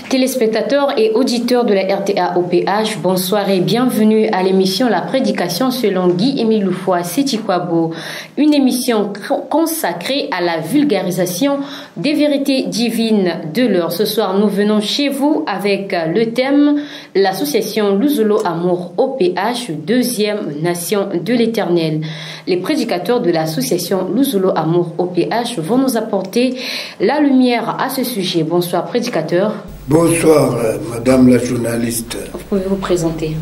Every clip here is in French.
Téléspectateurs et auditeurs de la RTA-OPH, bonsoir et bienvenue à l'émission La Prédication selon Guy-Émile Loufoua Sétikwabo, une émission consacrée à la vulgarisation des vérités divines de l'heure. Ce soir, nous venons chez vous avec le thème l'association Luzolo Amour OPH, deuxième nation de l'Éternel. Les prédicateurs de l'association Luzolo Amour OPH vont nous apporter la lumière à ce sujet. Bonsoir prédicateurs. Bonsoir, madame la journaliste. Vous pouvez vous présenter.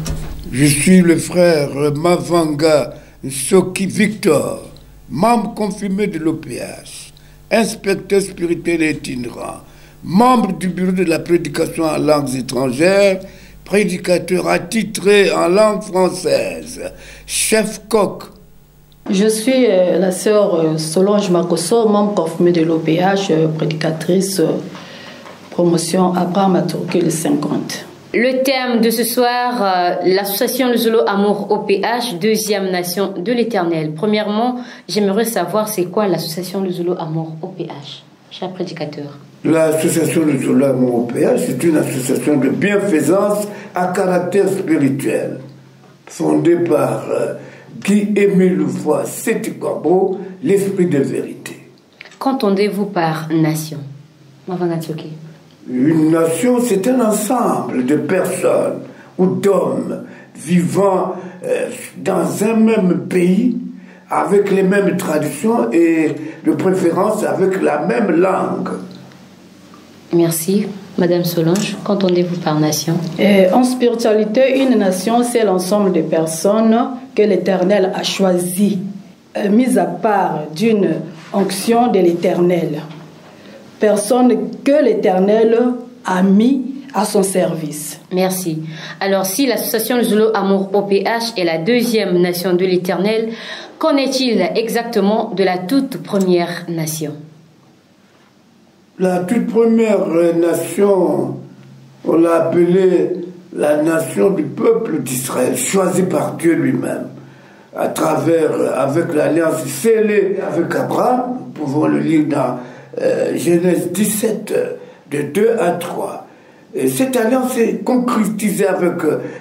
Je suis le frère Mavanga Soki Victor, membre confirmé de l'OPH, inspecteur spirituel et itinérant, membre du bureau de la prédication en langues étrangères, prédicateur attitré en langue française, chef coq. Je suis la sœur Solange Makosso, membre confirmé de l'OPH, prédicatrice promotion Abraham Maturke le 50. Le thème de ce soir, l'association Luzolo Amour OPH, deuxième nation de l'Éternel. Premièrement, j'aimerais savoir c'est quoi l'association Luzolo Amour OPH, cher prédicateur. L'association Luzolo Amour OPH, c'est une association de bienfaisance à caractère spirituel, fondée par Guy-Émile Loufoua Sétikwabo, l'esprit de vérité. Qu'entendez-vous par nation? Une nation, c'est un ensemble de personnes ou d'hommes vivant dans un même pays, avec les mêmes traditions et de préférence avec la même langue. Merci. Madame Solange, qu'entendez-vous par nation? En spiritualité, une nation, c'est l'ensemble de personnes que l'Éternel a choisies, mises à part d'une onction de l'Éternel. Personne que l'Éternel a mis à son service. Merci. Alors, si l'association Luzolo Amour OPH est la deuxième nation de l'Éternel, qu'en est-il exactement de la toute première nation? La toute première nation, on l'a appelée la nation du peuple d'Israël, choisie par Dieu lui-même, avec l'alliance scellée avec Abraham. Nous pouvons le lire dans Genèse 17, de 2 à 3. Et cette alliance est concrétisée avec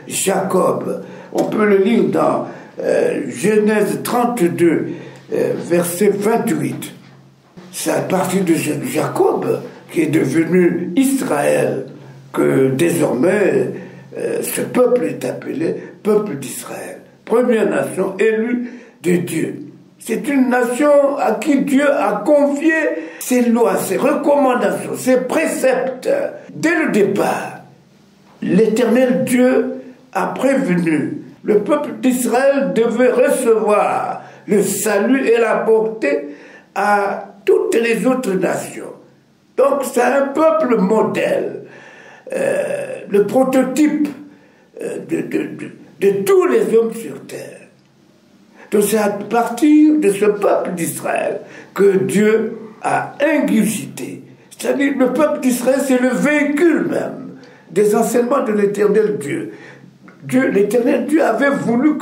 Jacob. On peut le lire dans Genèse 32, verset 28. C'est à partir de Jacob qui est devenu Israël que désormais ce peuple est appelé peuple d'Israël. Première nation élue de Dieu. C'est une nation à qui Dieu a confié ses lois, ses recommandations, ses préceptes. Dès le départ, l'Éternel Dieu a prévenu. Le peuple d'Israël devait recevoir le salut et la porter à toutes les autres nations. Donc c'est un peuple modèle, le prototype de tous les hommes sur terre. Donc c'est à partir de ce peuple d'Israël que Dieu a ingurgité. C'est-à-dire le peuple d'Israël, c'est le véhicule même des enseignements de l'Éternel Dieu. L'Éternel Dieu avait voulu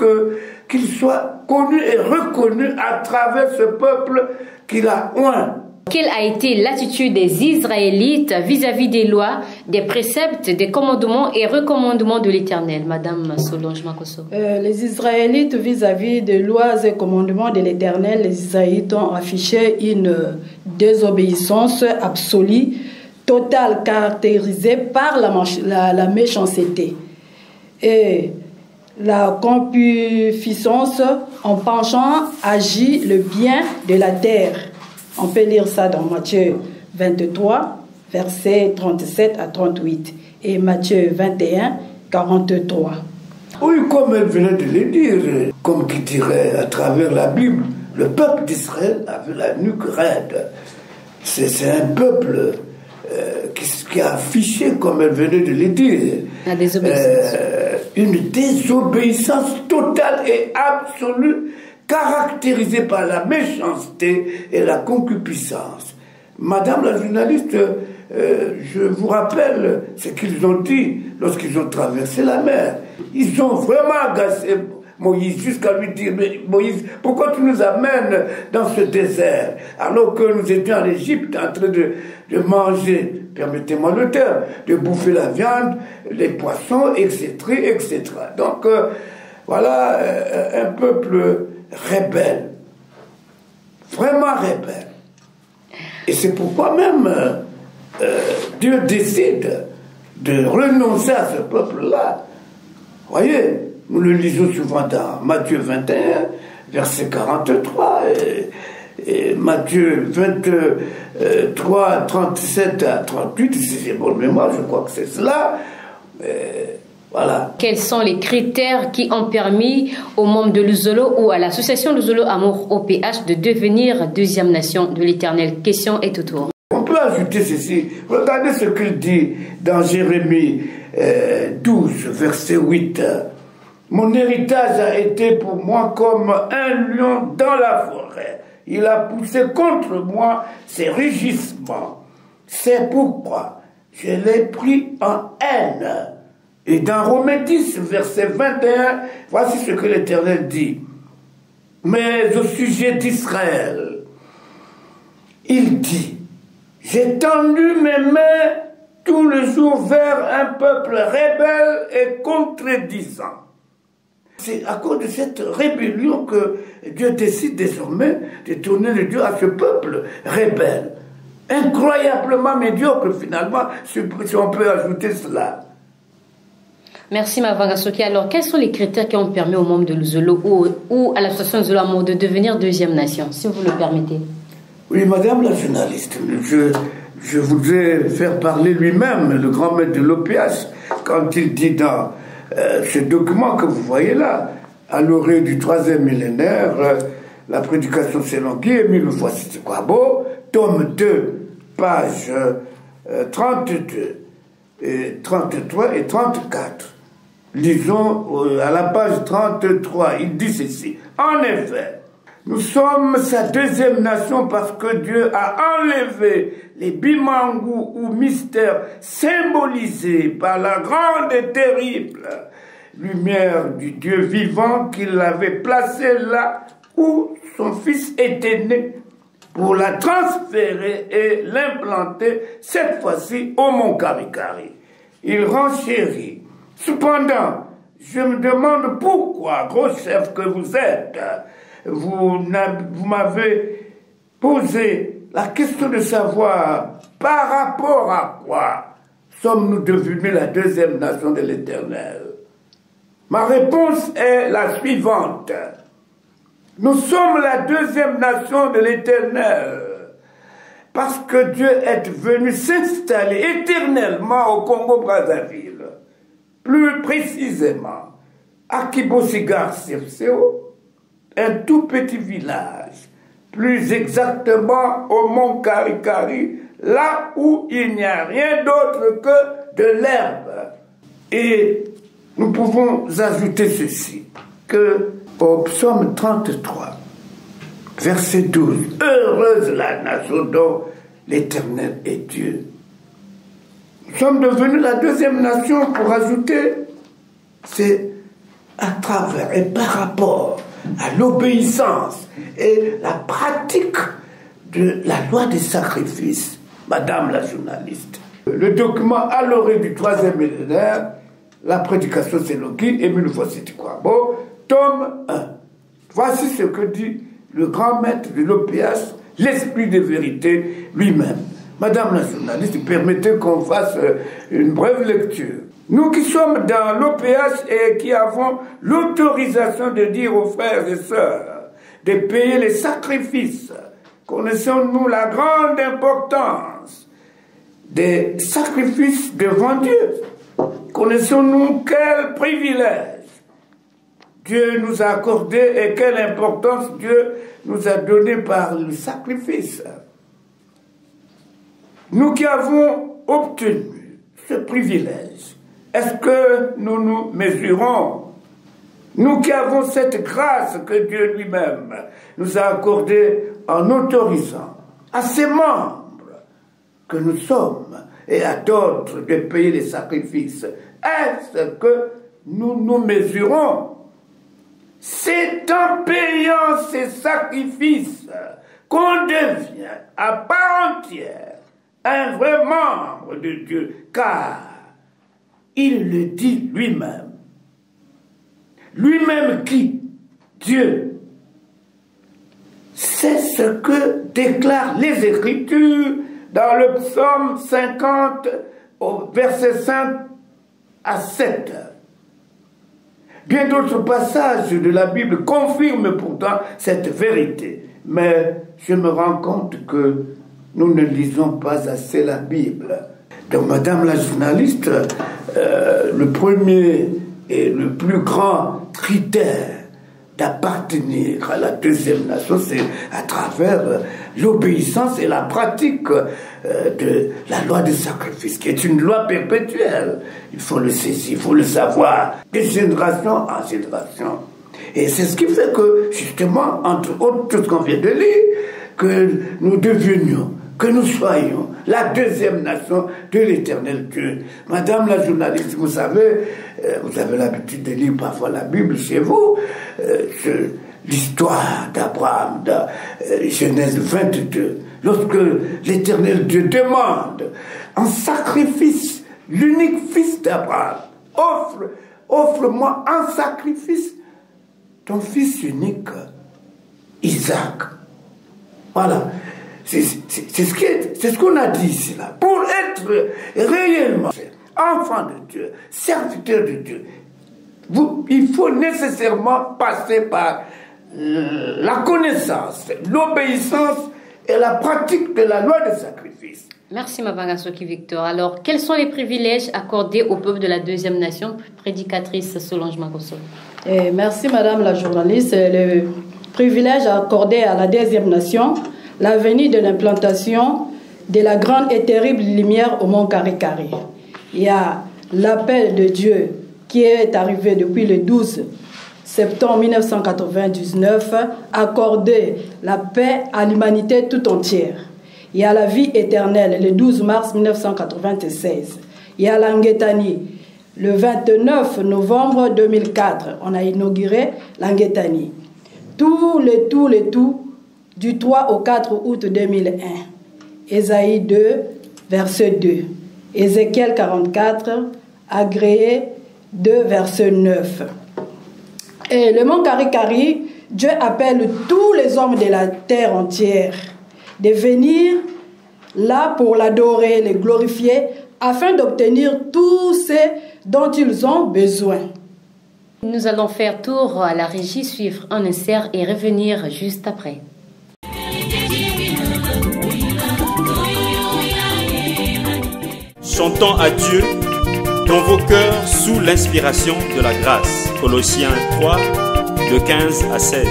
qu'il soit connu et reconnu à travers ce peuple qu'il a oint. Quelle a été l'attitude des Israélites vis-à-vis des lois, des préceptes, des commandements et recommandements de l'Éternel, Madame Solange Makosso? Les Israélites vis-à-vis des lois et commandements de l'Éternel, les Israélites ont affiché une désobéissance absolue, totale, caractérisée par la méchanceté et la concupiscence en penchant agit le bien de la terre. On peut lire ça dans Matthieu 23, versets 37 à 38 et Matthieu 21, 43. Oui, comme elle venait de le dire, comme qui dirait à travers la Bible, le peuple d'Israël avait la nuque raide. C'est un peuple qui a affiché, comme elle venait de le dire, la désobéissance. Une désobéissance totale et absolue, caractérisée par la méchanceté et la concupiscence. Madame la journaliste, je vous rappelle ce qu'ils ont dit lorsqu'ils ont traversé la mer. Ils ont vraiment agacé Moïse jusqu'à lui dire: mais Moïse, pourquoi tu nous amènes dans ce désert alors que nous étions en Égypte en train de manger, permettez-moi le terme, de bouffer la viande, les poissons, etc. etc. Donc voilà un peuple rebelle, vraiment rebelle. Et c'est pourquoi même Dieu décide de renoncer à ce peuple-là. Voyez, nous le lisons souvent dans Matthieu 21, verset 43, et Matthieu 23, 37 à 38, si j'ai bonne mémoire, je crois que c'est cela. Voilà. Quels sont les critères qui ont permis aux membres de l'Uzolo ou à l'association L'Uzolo Amour OPH de devenir deuxième nation de l'Éternel? Question est autour. On peut ajouter ceci. Regardez ce qu'il dit dans Jérémie 12, verset 8. Mon héritage a été pour moi comme un lion dans la forêt. Il a poussé contre moi ses rugissements. C'est pourquoi je l'ai pris en haine. Et dans Romains 10, verset 21, voici ce que l'Éternel dit. Mais au sujet d'Israël, il dit: j'ai tendu mes mains tout le jour vers un peuple rebelle et contredisant. C'est à cause de cette rébellion que Dieu décide désormais de tourner le dos à ce peuple rebelle. Incroyablement médiocre finalement, si on peut ajouter cela. Merci Mavanga Soki. Alors, quels sont les critères qui ont permis aux membres de l'Uzolo ou à l'association Uzolo Amour de devenir deuxième nation, si vous le permettez? Oui, madame la journaliste, je voudrais faire parler lui-même, le grand maître de l'OPH, quand il dit dans ce document que vous voyez là, à l'orée du 3e millénaire, la prédication selon Guy Émile Loufoua Siti-Kwabo, tome 2, page 32, et 33 et 34. Lisons à la page 33, il dit ceci: en effet, nous sommes sa deuxième nation parce que Dieu a enlevé les bimangou ou mystères symbolisés par la grande et terrible lumière du Dieu vivant qu'il avait placé là où son fils était né, pour la transférer et l'implanter cette fois-ci au Mont Karikari. Il renchérit. Cependant, je me demande pourquoi, gros chef que vous êtes, vous m'avez posé la question de savoir par rapport à quoi sommes-nous devenus la deuxième nation de l'Éternel. Ma réponse est la suivante. Nous sommes la deuxième nation de l'Éternel parce que Dieu est venu s'installer éternellement au Congo-Brazzaville, plus précisément à Kibosigar-Sirceo, un tout petit village, plus exactement au Mont Karikari, là où il n'y a rien d'autre que de l'herbe. Et nous pouvons ajouter ceci, que au psaume 33, verset 12, « Heureuse la nation dont l'Éternel est Dieu ». Nous sommes devenus la deuxième nation, pour ajouter, c'est à travers et par rapport à l'obéissance et la pratique de la loi des sacrifices, madame la journaliste. Le document à l'orée du 3e millénaire, la prédication selon Guy Émile Loufoua Siti-Kwabo, tome 1. Voici ce que dit le grand maître de l'OPH, l'esprit de vérité lui-même. Madame la journaliste, permettez qu'on fasse une brève lecture. Nous qui sommes dans l'OPH et qui avons l'autorisation de dire aux frères et sœurs de payer les sacrifices, connaissons-nous la grande importance des sacrifices devant Dieu? Connaissons-nous quel privilège Dieu nous a accordé et quelle importance Dieu nous a donnée par le sacrifice. Nous qui avons obtenu ce privilège, est-ce que nous nous mesurons? Nous qui avons cette grâce que Dieu lui-même nous a accordée en autorisant à ses membres que nous sommes et à d'autres de payer les sacrifices, est-ce que nous nous mesurons? C'est en payant ces sacrifices qu'on devient à part entière un vrai membre de Dieu, car il le dit lui-même. Lui-même qui, Dieu, c'est ce que déclarent les Écritures dans le psaume 50, au verset 5 à 7. Bien d'autres passages de la Bible confirment pourtant cette vérité. Mais je me rends compte que nous ne lisons pas assez la Bible. Donc, Madame la journaliste, le premier et le plus grand critère d'appartenir à la deuxième nation, c'est à travers l'obéissance et la pratique de la loi du sacrifice, qui est une loi perpétuelle. Il faut le saisir, il faut le savoir, de génération en génération. Et c'est ce qui fait que, justement, entre autres, tout ce qu'on vient de lire, que nous devenions, que nous soyons la deuxième nation de l'Éternel Dieu. Madame la journaliste, vous avez l'habitude de lire parfois la Bible chez vous, l'histoire d'Abraham, dans Genèse 22, lorsque l'Éternel Dieu demande en sacrifice l'unique fils d'Abraham, offre-moi en sacrifice ton fils unique, Isaac. Voilà. C'est ce qu'on a dit ici là. Pour être réellement enfant de Dieu, serviteur de Dieu, il faut nécessairement passer par la connaissance, l'obéissance et la pratique de la loi de sacrifice. Merci Mabanga Soki Victor. Alors, quels sont les privilèges accordés au peuple de la deuxième nation, prédicatrice Solange Makosso? Merci Madame la journaliste. Le privilège accordé à la deuxième nation, la venue de l'implantation de la grande et terrible lumière au mont Karikari. Il y a l'appel de Dieu qui est arrivé depuis le 12 septembre 1999, accorder la paix à l'humanité tout entière. Il y a la vie éternelle le 12 mars 1996. Il y a l'Anguetani. Le 29 novembre 2004, on a inauguré l'Anguetani. Tout du 3 au 4 août 2001. Ésaïe 2, verset 2. Ézéchiel 44, agréé 2, verset 9. Et le mont Karikari, Dieu appelle tous les hommes de la terre entière de venir là pour l'adorer, le glorifier, afin d'obtenir tout ce dont ils ont besoin. Nous allons faire tour à la régie, suivre un insert et revenir juste après. Chantons à Dieu dans vos cœurs sous l'inspiration de la grâce. Colossiens 3, de 15 à 16.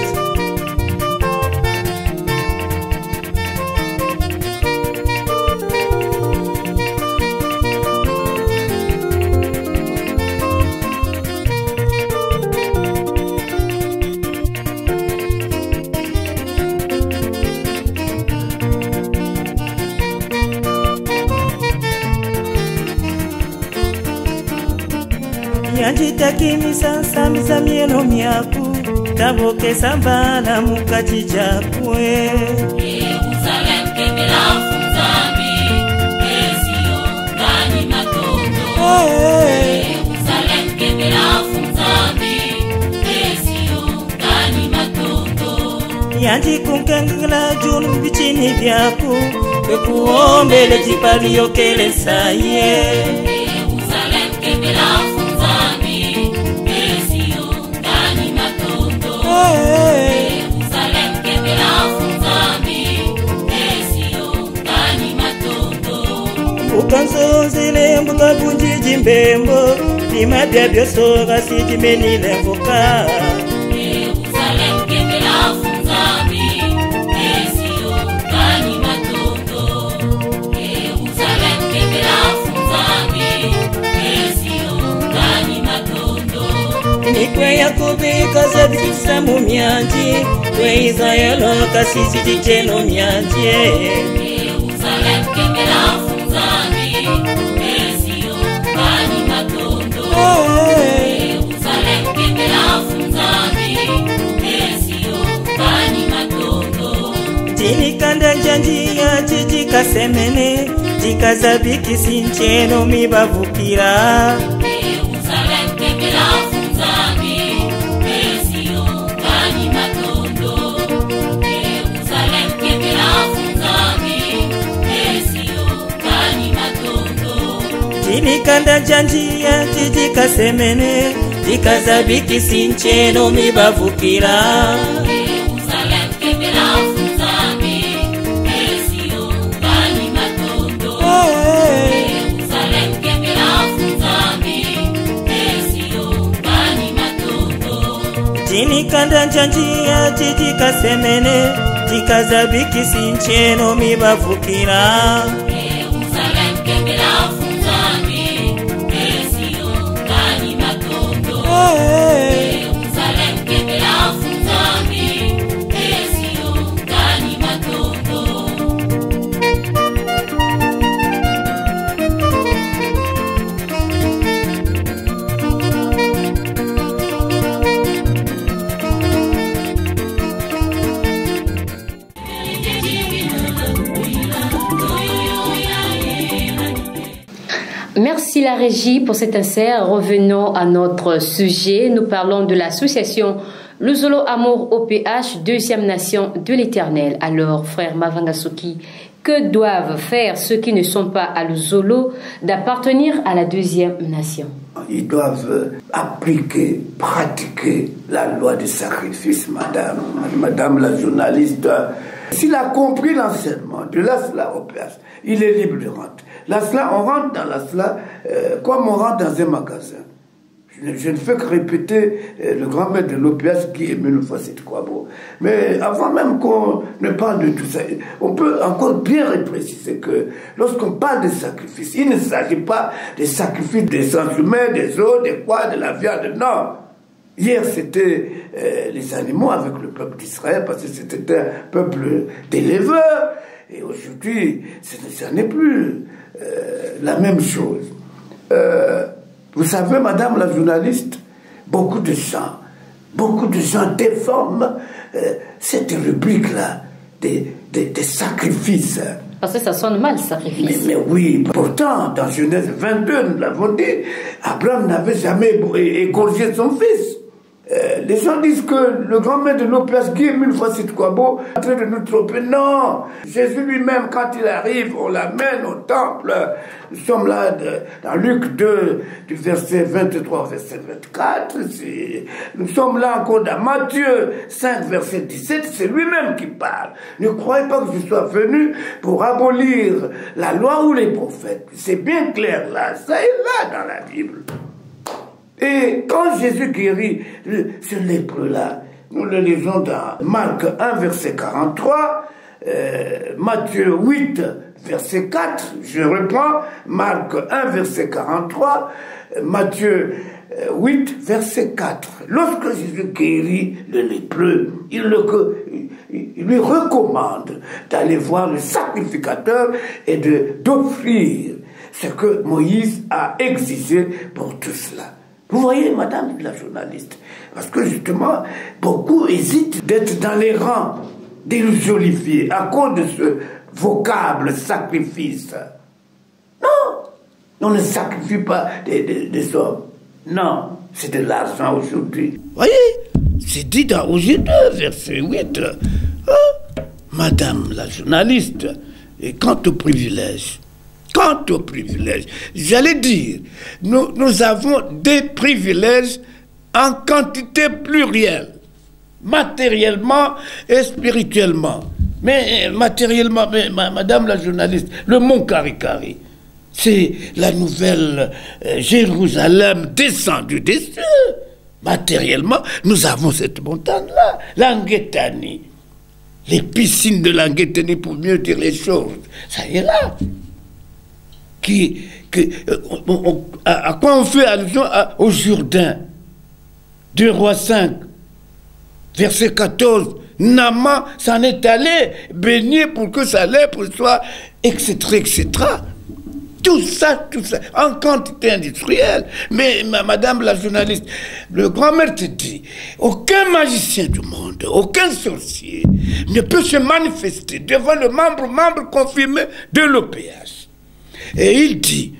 Yanjitaki misasa mizamieno miaku taboke sambala mukachi chakwe Yerusalem kemela funzami Esio ndani matondo Yerusalem kemela funzami Esio ndani matondo Yanjikunkangla junu bichini vyaku Bekuombele jipali yokele saye Yerusalem kemela Yerusalem kemela funzami Esio ndani matondo Ukanzonzile mbuka bunjiji mbembo Nimabya byosoga sijimeni levuka mu mianji we Israelo kasisi titeno mianji Yerusalem kemela funzami Mesio kani matondo Yerusalem kemela funzami Mesio kani matondo Tini kanda janji ya jiji kasemene Jikazabiki sincheno mibavukira Yerusalem kemela funzami Mesio kani matondo Yerusalem kemela funzami Mesio kani matondo Tini kanda janji ya jiji kasemene Jikazabiki sincheno mibavukira Yerusalem kemela funzami Mesio kani matondo Yerusalem kemela funzami Mesio kani matondo Tini kanda janji ya jiji kasemene Jikazabiki sincheno mibavukira Yerusalem kemela funzami Mesio kani matondo Yerusalem kemela funzami Mesio kani matondo Merci la régie pour cet insert. Revenons à notre sujet. Nous parlons de l'association Luzolo Amour OPH, deuxième nation de l'Éternel. Alors, frère Mavangasoki, que doivent faire ceux qui ne sont pas à Luzolo d'appartenir à la deuxième nation? Ils doivent appliquer, pratiquer la loi du sacrifice, madame la journaliste. S'il a compris l'enseignement de l'ASLA OPH, il est libre de rentrer. L'ASLA, on rentre dans l'ASLA comme on rentre dans un magasin. Je ne fais que répéter le grand maître de l'OPH qui est Emile Kwabo. Mais avant même qu'on ne parle de tout ça, on peut encore bien préciser que lorsqu'on parle de sacrifice, il ne s'agit pas des sacrifices des sens humains, des os, des pois, de la viande, non. Hier, c'était les animaux avec le peuple d'Israël, parce que c'était un peuple d'éleveurs. Et aujourd'hui, ça n'est plus la même chose. Vous savez, madame la journaliste, beaucoup de gens déforment cette rubrique-là des sacrifices. Parce que ça sonne mal, sacrifice. Mais oui, pourtant, dans Genèse 22, nous l'avons dit, Abraham n'avait jamais égorgé son fils. Les gens disent que le grand-mère de l'OPH, Guy Emile Kwabo, est en train de nous tromper. Non, Jésus lui-même, quand il arrive, on l'amène au temple. Nous sommes là dans Luc 2, du verset 23 au verset 24. Nous sommes là encore dans Matthieu 5, verset 17. C'est lui-même qui parle. Ne croyez pas que je sois venu pour abolir la loi ou les prophètes. C'est bien clair là, ça est là dans la Bible. Et quand Jésus guérit ce lépreux-là, nous le lisons dans Marc 1, verset 43, Matthieu 8, verset 4, je reprends, Marc 1, verset 43, Matthieu 8, verset 4. Lorsque Jésus guérit le lépreux, il lui recommande d'aller voir le sacrificateur et d'offrir ce que Moïse a exigé pour tout cela. Vous voyez, madame la journaliste, parce que justement, beaucoup hésitent d'être dans les rangs des oliviers à cause de ce vocable sacrifice. Non, on ne sacrifie pas des hommes. Non, c'est de l'argent aujourd'hui. Voyez, c'est dit dans Osée 2, verset 8. Madame la journaliste, et quant au privilège, j'allais dire, nous avons des privilèges en quantité plurielle, matériellement et spirituellement. Mais matériellement, madame la journaliste, le mont Karikari, c'est la nouvelle Jérusalem descendue des cieux. Matériellement, nous avons cette montagne-là, l'Anguetani. Les piscines de l'Anguetani, pour mieux dire les choses, ça y est là. À quoi on fait allusion? Au Jourdain, 2 Rois 5. verset 14, Naaman s'en est allé baigner pour que sa lèpre soit, etc., etc. Tout ça, en quantité industrielle. Mais madame la journaliste, le grand-mère te dit, aucun magicien du monde, aucun sorcier ne peut se manifester devant le membre confirmé de l'OPH. Et il dit,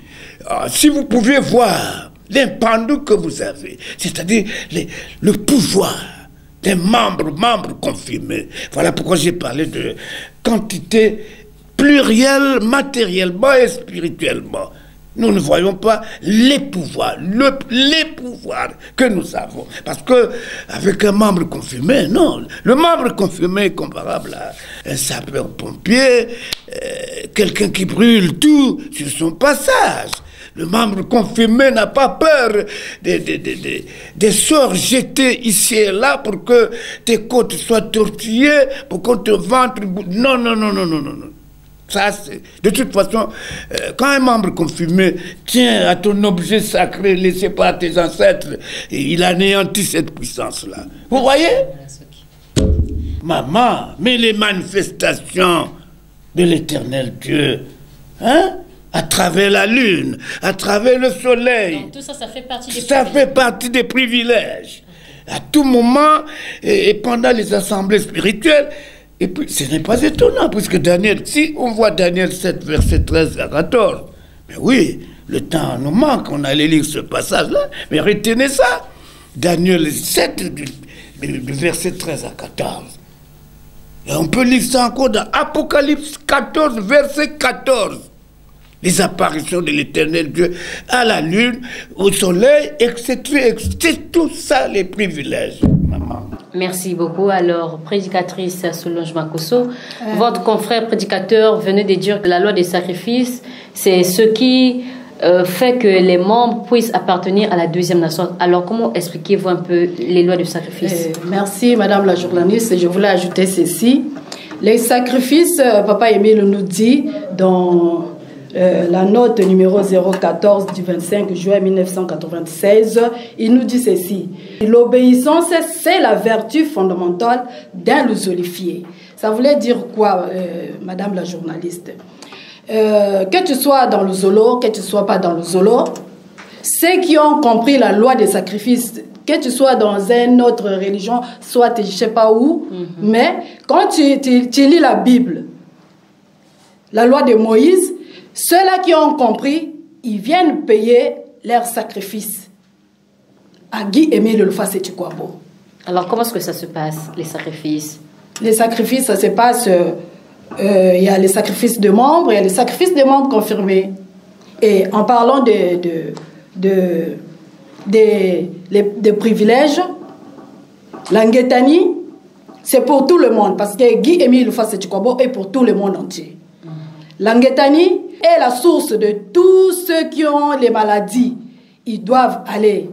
si vous pouviez voir l'impendou que vous avez, c'est-à-dire le pouvoir des membres confirmés. Voilà pourquoi j'ai parlé de quantité plurielle, matériellement et spirituellement. Nous ne voyons pas les pouvoirs, les pouvoirs que nous avons. Parce que avec un membre confirmé, non. Le membre confirmé est comparable à un sapeur-pompier, quelqu'un qui brûle tout sur son passage. Le membre confirmé n'a pas peur des sorts jetés ici et là pour que tes côtes soient tortillées, pour qu'on te ventre... Non. Ça, de toute façon, quand un membre confirmé tient à ton objet sacré laissé par tes ancêtres, il anéantit cette puissance-là. Vous voyez? Maman, mais les manifestations de l'éternel Dieu, hein? À travers la lune, à travers le soleil. Donc tout ça, ça fait partie des privilèges. Ça fait partie des privilèges. À tout moment, et pendant les assemblées spirituelles. Et puis, ce n'est pas étonnant, puisque Daniel, si on voit Daniel 7, verset 13 à 14, mais oui, le temps nous manque, on allait lire ce passage-là, mais retenez ça. Daniel 7, du verset 13 à 14. Et on peut lire ça encore dans Apocalypse 14, verset 14. Les apparitions de l'éternel Dieu à la lune, au soleil, etc. C'est tout ça les privilèges, maman. Merci beaucoup. Alors, prédicatrice Solange Makosso, votre confrère prédicateur venait de dire que la loi des sacrifices, c'est ce qui fait que les membres puissent appartenir à la deuxième nation. Alors, comment expliquez-vous un peu les lois de sacrifice? Merci, madame la journaliste. Je voulais ajouter ceci. Les sacrifices, Papa Émile nous dit dans... la note numéro 014 du 25 juin 1996, il nous dit ceci. L'obéissance, c'est la vertu fondamentale d'un lusolifié. Ça voulait dire quoi, madame la journaliste? Que tu sois dans le zolo, que tu ne sois pas dans le zolo, ceux qui ont compris la loi des sacrifices, que tu sois dans une autre religion, soit je ne sais pas où, mais quand tu lis la Bible, la loi de Moïse, ceux-là qui ont compris, ils viennent payer leurs sacrifices à Guy-Émile Lufwa-Seti-Kwabo. Alors, comment est-ce que ça se passe, les sacrifices? Les sacrifices, ça se passe... il y a les sacrifices de membres, il y a les sacrifices de membres confirmés. Et en parlant de privilèges, l'Anguetani, c'est pour tout le monde, parce que Guy-Émile Lufwa-Seti-Kwabo est pour tout le monde entier. L'Anguetani est la source de tous ceux qui ont les maladies. Ils doivent aller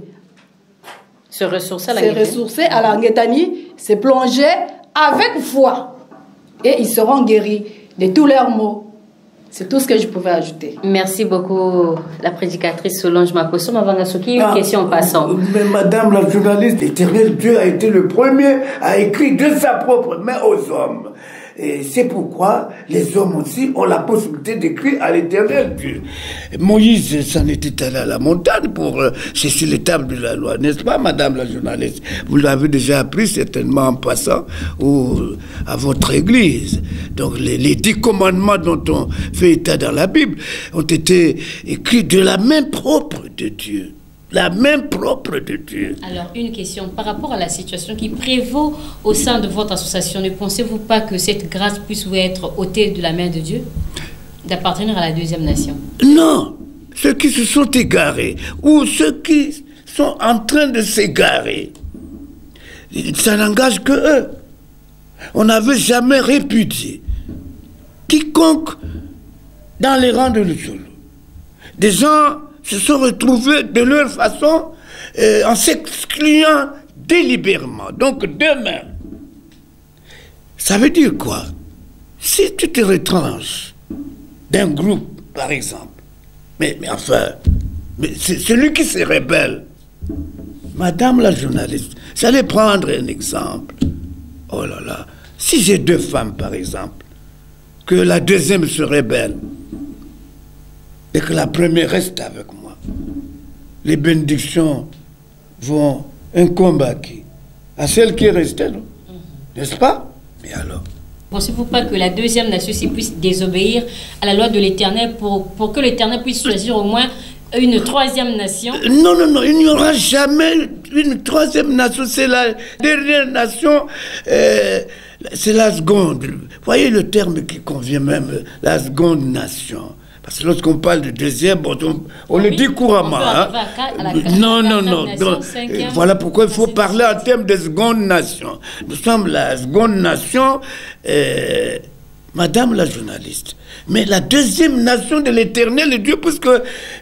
se ressourcer à l'Anguetani, se plonger avec foi. Et ils seront guéris de tous leurs maux. C'est tout ce que je pouvais ajouter. Merci beaucoup, la prédicatrice Solange Makosso. Mavangasoki, une question en passant. Mais madame la journaliste, l'Éternel Dieu a été le premier à écrire de sa propre main aux hommes. Et c'est pourquoi les hommes aussi ont la possibilité d'écrire à l'Éternel Dieu. Moïse s'en était allé à la montagne pour chercher les tables de la loi, n'est-ce pas, madame la journaliste? Vous l'avez déjà appris certainement en passant à votre église. Donc les 10 commandements dont on fait état dans la Bible ont été écrits de la main propre de Dieu. La main propre de Dieu. Alors, une question. Par rapport à la situation qui prévaut au sein de votre association, ne pensez-vous pas que cette grâce puisse vous être ôtée de la main de Dieu, d'appartenir à la deuxième nation? Non. Ceux qui se sont égarés, ou ceux qui sont en train de s'égarer, ça n'engage que eux. On n'avait jamais répudié quiconque dans les rangs de l'Ussolo. Des gens se sont retrouvés de leur façon en s'excluant délibérément. Donc demain, ça veut dire quoi? Si tu te retranches d'un groupe, par exemple, mais enfin, c'est celui qui se rebelle, Madame la journaliste, j'allais prendre un exemple. Oh là là, si j'ai 2 femmes par exemple, que la deuxième serait belle et que la première reste avec moi, les bénédictions vont incomber à qui? À celle qui est restée, non? N'est-ce pas? Mais alors? Pensez-vous pas que la deuxième nation puisse désobéir à la loi de l'Éternel pour que l'Éternel puisse choisir au moins une troisième nation? Non, non, non, il n'y aura jamais une troisième nation. C'est la dernière nation, c'est la seconde. Voyez le terme qui convient même, la seconde nation. Parce que lorsqu'on parle de deuxième, bon, on le dit couramment. Hein? Non, non, non. Voilà pourquoi il faut parler en termes de seconde nation. Nous sommes la seconde nation, Madame la journaliste. Mais la deuxième nation de l'Éternel est Dieu, puisque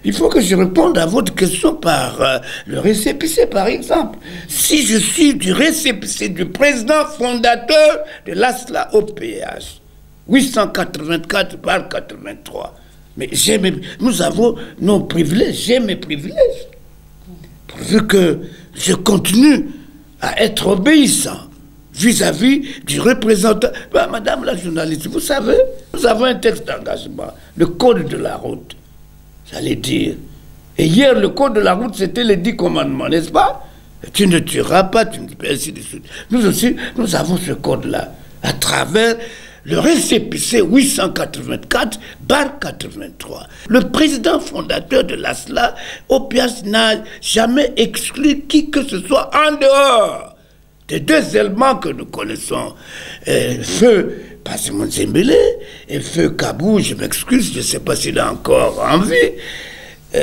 il faut que je réponde à votre question par le récépissé, par exemple. Si je suis du récépissé du président fondateur de l'ASLA OPH, 884 par 83, mais nous avons nos privilèges, j'ai mes privilèges. Pourvu que je continue à être obéissant vis-à-vis du représentant. Ben, Madame la journaliste, vous savez, nous avons un texte d'engagement, le code de la route, j'allais dire. Et hier, le code de la route, c'était les 10 commandements, n'est-ce pas? Tu ne tueras pas, tu ne peux ainsi de suite. Nous aussi, nous avons ce code-là, à travers le récépissé 884/83. Le président fondateur de l'ASLA, OPH, n'a jamais exclu qui que ce soit en dehors des 2 éléments que nous connaissons. Feu Passimon Zembele et Feu Kabou, je m'excuse, je ne sais pas s'il est encore en vie.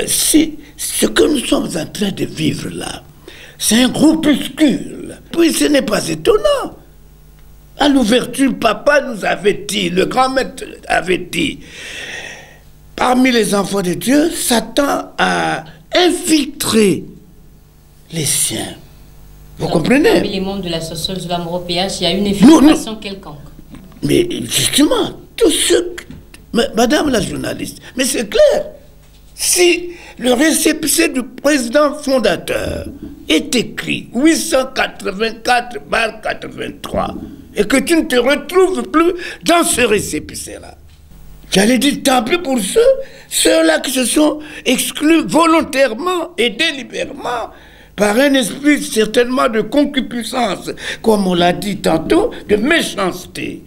Si ce que nous sommes en train de vivre là, c'est un groupuscule. Puis ce n'est pas étonnant. À l'ouverture, papa nous avait dit, le grand maître avait dit, parmi les enfants de Dieu, Satan a infiltré les siens. Vous comprenez? Parmi les membres de l'association de l'amour au PH, il y a une infiltration quelconque. Mais justement, tous ceux... Madame la journaliste, mais c'est clair. Si le récépissé du président fondateur est écrit 884/83 et que tu ne te retrouves plus dans ce récépissé-là, j'allais dire tant pis pour ceux-là qui se sont exclus volontairement et délibérément par un esprit certainement de concupiscence, comme on l'a dit tantôt, de méchanceté.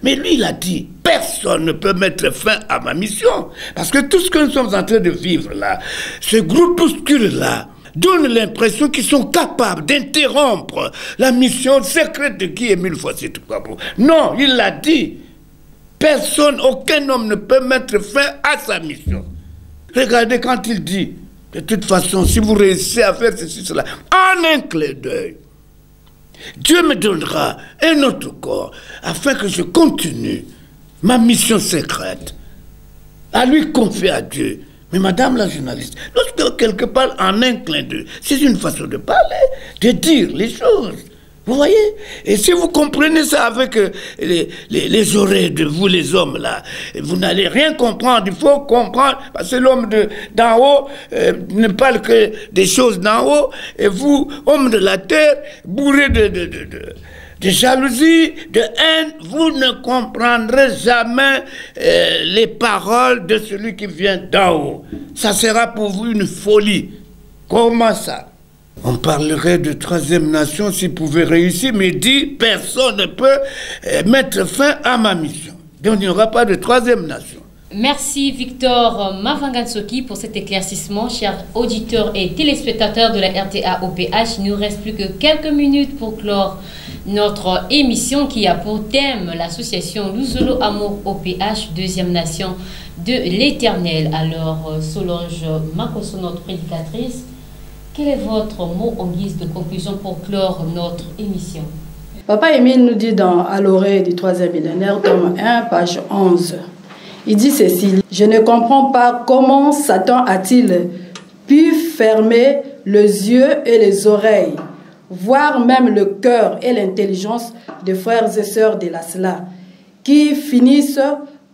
Mais lui, il a dit, personne ne peut mettre fin à ma mission. Parce que tout ce que nous sommes en train de vivre là, ce groupuscule-là, donne l'impression qu'ils sont capables d'interrompre la mission secrète de Guy-Émile Foissey-Toukwabo. Non, il l'a dit. Personne, aucun homme ne peut mettre fin à sa mission. Regardez quand il dit, de toute façon, si vous réussissez à faire ceci, cela, en un clin d'œil, Dieu me donnera un autre corps afin que je continue ma mission secrète à lui confier à Dieu. Mais Madame la journaliste, lorsque quelque part en un clin d'œil, c'est une façon de parler, de dire les choses. Vous voyez? Et si vous comprenez ça avec les oreilles de vous, les hommes, là, vous n'allez rien comprendre. Il faut comprendre, parce que l'homme d'en haut ne parle que des choses d'en haut, et vous, homme de la terre, bourré de jalousie, de haine, vous ne comprendrez jamais les paroles de celui qui vient d'en haut. Ça sera pour vous une folie. Comment ça? On parlerait de troisième nation s'il pouvait réussir, mais dit personne ne peut mettre fin à ma mission. Donc il n'y aura pas de troisième nation. Merci Victor Mavangansoki pour cet éclaircissement, chers auditeurs et téléspectateurs de la RTA OPH. Il ne nous reste plus que quelques minutes pour clore notre émission qui a pour thème l'association Luzolo Amour OPH, deuxième nation de l'Éternel. Alors Solange Makoso, notre prédicatrice, quel est votre mot en guise de conclusion pour clore notre émission? Papa Émile nous dit dans À l'oreille du troisième millénaire, tome 1, page 11. Il dit ceci: je ne comprends pas comment Satan a-t-il pu fermer les yeux et les oreilles, voire même le cœur et l'intelligence des frères et sœurs de l'ASLA, qui finissent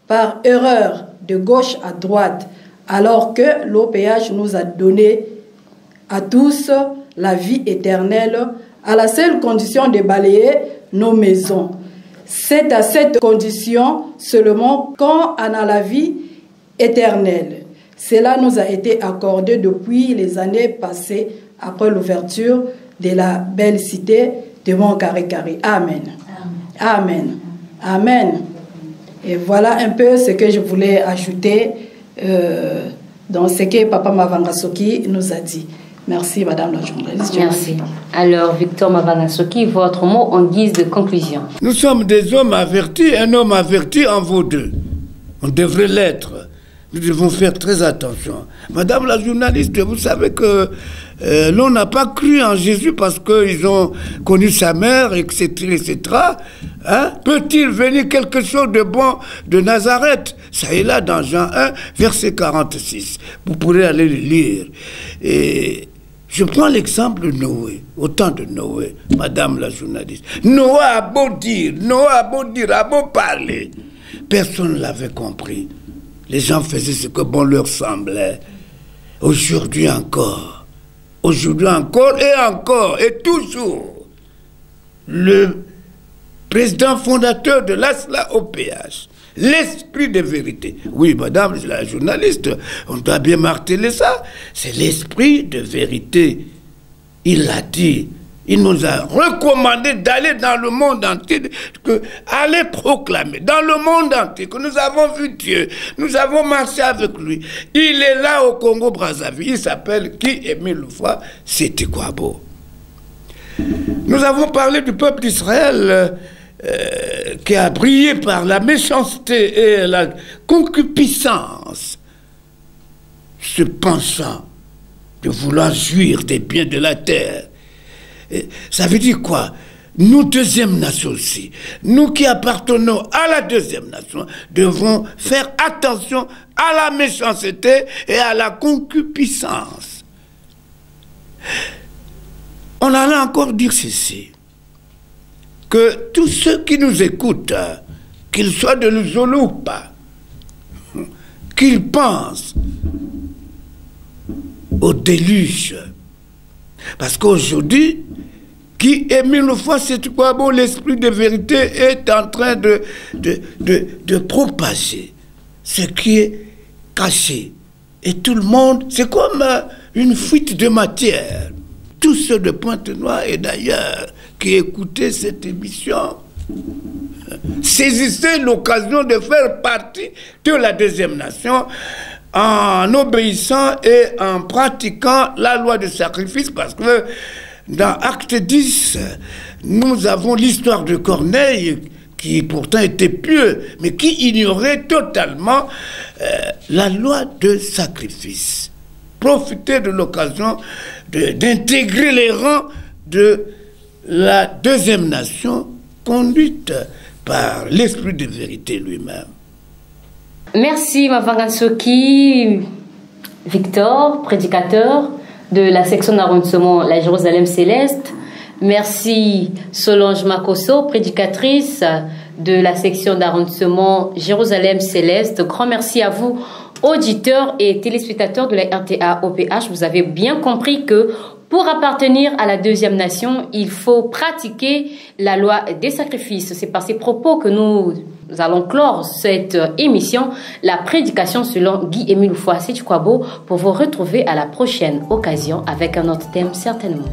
par erreur de gauche à droite, alors que l'OPH nous a donné à tous la vie éternelle à la seule condition de balayer nos maisons. C'est à cette condition seulement qu'on a la vie éternelle. Cela nous a été accordé depuis les années passées après l'ouverture de la belle cité de Mont-Carré-Carré. Amen. Amen. Amen. Et voilà un peu ce que je voulais ajouter dans ce que Papa Mavangasoki nous a dit. Merci, Madame la journaliste. Merci. Alors, Victor Mavangasoki, votre mot en guise de conclusion. Nous sommes des hommes avertis. Un homme averti en vaut deux. On devrait l'être. Nous devons faire très attention. Madame la journaliste, vous savez que l'on n'a pas cru en Jésus parce qu'ils ont connu sa mère, etc. etc. Hein? Peut-il venir quelque chose de bon de Nazareth? Ça est là dans Jean 1, verset 46. Vous pourrez aller le lire. Et je prends l'exemple de Noé, au temps de Noé, Madame la journaliste. Noé a beau dire, a beau parler. Personne ne l'avait compris. Les gens faisaient ce que bon leur semblait. Aujourd'hui encore, et toujours, le président fondateur de l'ASLA-OPH, l'esprit de vérité. Oui, madame la journaliste, on doit bien marteler ça. C'est l'esprit de vérité. Il l'a dit. Il nous a recommandé d'aller dans le monde entier, aller proclamer dans le monde entier que nous avons vu Dieu, nous avons marché avec lui. Il est là au Congo-Brazzaville, il s'appelle Guy Émile Loufoua Sétikwabo. Nous avons parlé du peuple d'Israël qui a brillé par la méchanceté et la concupiscence, se pensant de vouloir jouir des biens de la terre. Ça veut dire quoi? Nous, deuxième nation aussi, nous qui appartenons à la deuxième nation, devons faire attention à la méchanceté et à la concupiscence. On allait encore dire ceci, que tous ceux qui nous écoutent, qu'ils soient de l'Uzulu ou pas, qu'ils pensent au déluge. Parce qu'aujourd'hui, Guy Émile Loufoua Sétikwabo, l'esprit de vérité, est en train de propager ce qui est caché. Et tout le monde, c'est comme une fuite de matière. Tous ceux de Pointe-Noire et d'ailleurs qui écoutaient cette émission saisissaient l'occasion de faire partie de la deuxième nation en obéissant et en pratiquant la loi de sacrifice, parce que dans Acte 10, nous avons l'histoire de Corneille, qui pourtant était pieux, mais qui ignorait totalement la loi de sacrifice. Profiter de l'occasion d'intégrer les rangs de la deuxième nation conduite par l'esprit de vérité lui-même. Merci Mavangasoki, Victor, prédicateur de la section d'arrondissement La Jérusalem Céleste. Merci Solange Makosso, prédicatrice de la section d'arrondissement Jérusalem Céleste. Grand merci à vous, auditeurs et téléspectateurs de la RTA-OPH. Vous avez bien compris que pour appartenir à la deuxième nation, il faut pratiquer la loi des sacrifices. C'est par ces propos que nous allons clore cette émission, la prédication selon Guy Émile Loufoua Sétikwabo, pour vous retrouver à la prochaine occasion avec un autre thème certainement.